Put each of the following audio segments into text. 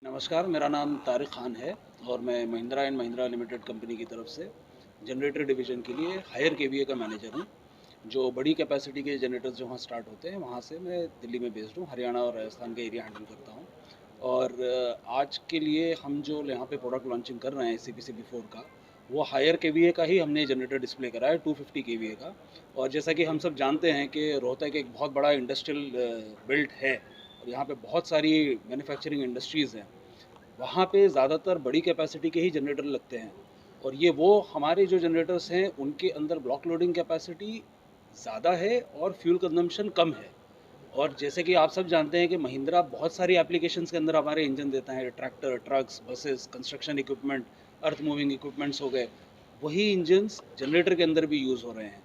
नमस्कार, मेरा नाम तारिक ख़ान है और मैं Mahindra and Mahindra limited company की तरफ से जनरेटर डिवीज़न के लिए हायर केवीए का मैनेजर हूँ। जो बड़ी कैपेसिटी के जनरेटर्स जो वहाँ स्टार्ट होते हैं, वहाँ से मैं दिल्ली में बेस्ड हूँ, हरियाणा और राजस्थान का एरिया हैंडल करता हूँ। और आज के लिए हम जो यहाँ पे प्रोडक्ट लॉन्चिंग कर रहे हैं CPCB4 का, वो हायर केवीए का ही हमने जनरेटर डिस्प्ले करा है, 250 केवीए का। और जैसा कि हम सब जानते हैं कि रोहतक एक बहुत बड़ा इंडस्ट्रियल बेल्ट है और यहाँ पे बहुत सारी मैन्युफैक्चरिंग इंडस्ट्रीज़ हैं। वहाँ पे ज़्यादातर बड़ी कैपेसिटी के ही जनरेटर लगते हैं और ये वो हमारे जो जनरेटर्स हैं उनके अंदर ब्लॉक लोडिंग कैपेसिटी ज़्यादा है और फ्यूल कंजम्पशन कम है। और जैसे कि आप सब जानते हैं कि महिंद्रा बहुत सारी एप्लीकेशंस के अंदर हमारे इंजन देता है, tractor, trucks, buses, construction equipment, earth moving equipments हो गए, वही इंजन्स जनरेटर के अंदर भी यूज़ हो रहे हैं।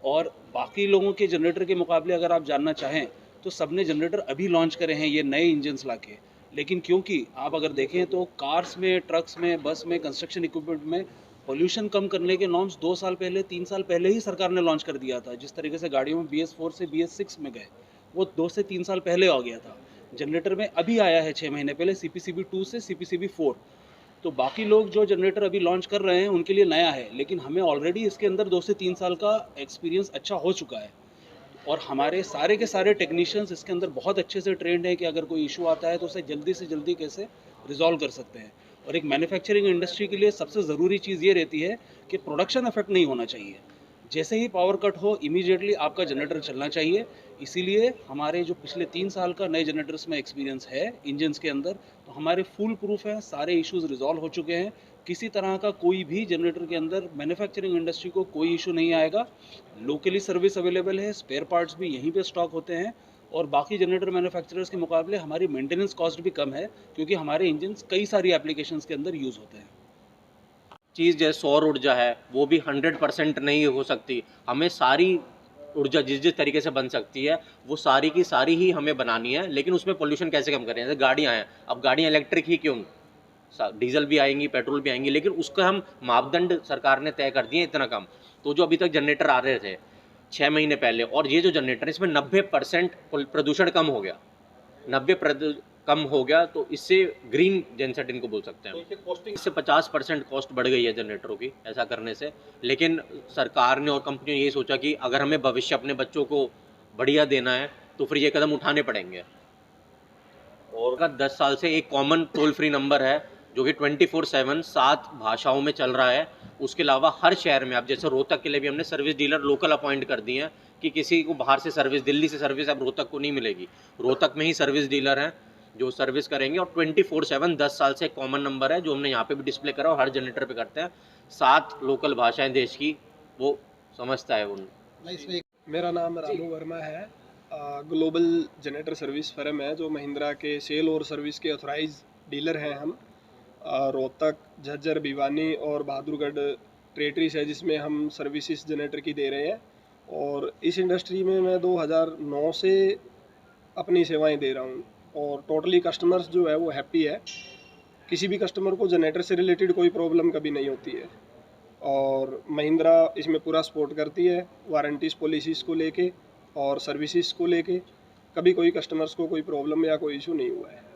और बाकी लोगों के जनरेटर के मुकाबले अगर आप जानना चाहें तो सबने जनरेटर अभी लॉन्च करे हैं ये नए इंजन्स लाके। लेकिन क्योंकि आप अगर देखें तो कार्स में, ट्रक्स में, बस में, कंस्ट्रक्शन इक्विपमेंट में पोल्यूशन कम करने के नॉर्म्स 2 साल पहले, 3 साल पहले ही सरकार ने लॉन्च कर दिया था। जिस तरीके से गाड़ियों में BS4 से BS6 में गए, वो 2 से 3 साल पहले आ गया था। जनरेटर में अभी आया है 6 महीने पहले CPCB2 से CPCB4। तो बाकी लोग जो जनरेटर अभी लॉन्च कर रहे हैं उनके लिए नया है, लेकिन हमें ऑलरेडी इसके अंदर 2 से 3 साल का एक्सपीरियंस अच्छा हो चुका है। और हमारे सारे के सारे टेक्नीशियंस इसके अंदर बहुत अच्छे से ट्रेंड हैं कि अगर कोई इशू आता है तो उसे जल्दी से जल्दी कैसे रिजॉल्व कर सकते हैं। और एक मैन्युफैक्चरिंग इंडस्ट्री के लिए सबसे ज़रूरी चीज़ ये रहती है कि प्रोडक्शन इफेक्ट नहीं होना चाहिए। जैसे ही पावर कट हो इमीडिएटली आपका जनरेटर चलना चाहिए। इसीलिए हमारे जो पिछले 3 साल का नए जनरेटर्स में एक्सपीरियंस है इंजन्स के अंदर, तो हमारे फुल प्रूफ हैं, सारे इश्यूज रिजॉल्व हो चुके हैं। किसी तरह का कोई भी जनरेटर के अंदर मैन्युफैक्चरिंग इंडस्ट्री को कोई इशू नहीं आएगा। लोकली सर्विस अवेलेबल है, स्पेयर पार्ट्स भी यहीं पे स्टॉक होते हैं और बाकी जनरेटर मैन्युफैक्चरर्स के मुकाबले हमारी मेंटेनेंस कॉस्ट भी कम है क्योंकि हमारे इंजन्स कई सारी एप्लीकेशंस के अंदर यूज़ होते हैं। चीज़ जैसे सौर ऊर्जा है वो भी 100% नहीं हो सकती। हमें सारी ऊर्जा जिस जिस तरीके से बन सकती है वो सारी की सारी ही हमें बनानी है, लेकिन उसमें पोल्यूशन कैसे कम करें। जैसे गाड़ियाँ हैं, अब गाड़ियाँ इलेक्ट्रिक ही क्यों, डीजल भी आएंगी, पेट्रोल भी आएंगी, लेकिन उसका हम मापदंड सरकार ने तय कर दिए इतना कम। तो जो अभी तक जनरेटर आ रहे थे 6 महीने पहले, और ये जो जनरेटर इसमें 90% प्रदूषण कम हो गया, 90 कम हो गया, तो इससे ग्रीन जेनसेट इनको बोल सकते हैं। इससे 50% कॉस्ट बढ़ गई है जनरेटरों की ऐसा करने से। लेकिन सरकार ने और कंपनी ने ये सोचा कि अगर हमें भविष्य अपने बच्चों को बढ़िया देना है तो फिर ये कदम उठाने पड़ेंगे। और का 10 साल से एक कॉमन टोल फ्री नंबर है जो कि 24/7 7 भाषाओं में चल रहा है। उसके अलावा हर शहर में, अब जैसे रोहतक के लिए भी हमने सर्विस डीलर लोकल अपॉइंट कर दिए हैं कि किसी को बाहर से सर्विस, दिल्ली से सर्विस अब रोहतक को नहीं मिलेगी। रोहतक में ही सर्विस डीलर हैं जो सर्विस करेंगे। और 24/7 10 साल से एक कॉमन नंबर है जो हमने यहाँ पे भी डिस्प्ले करा और हर जनरेटर पे करते हैं। 7 लोकल भाषाएं देश की वो समझता है उन। मेरा नाम रामू वर्मा है। ग्लोबल जनरेटर सर्विस फर्म है जो महिंद्रा के सेल और सर्विस के ऑथराइज डीलर हैं हम। रोहतक, झज्जर, भिवानी और बहादुरगढ़ टेरेटरीज है जिसमें हम सर्विसेज जनरेटर की दे रहे हैं। और इस इंडस्ट्री में मैं 2009 से अपनी सेवाएं दे रहा हूं और टोटली कस्टमर्स जो है वो हैप्पी है। किसी भी कस्टमर को जनरेटर से रिलेटेड कोई प्रॉब्लम कभी नहीं होती है और महिंद्रा इसमें पूरा सपोर्ट करती है वारंटीज़ पॉलिसीज़ को लेके और सर्विसेज को लेके। कभी कोई कस्टमर्स को कोई प्रॉब्लम या कोई इशू नहीं हुआ है।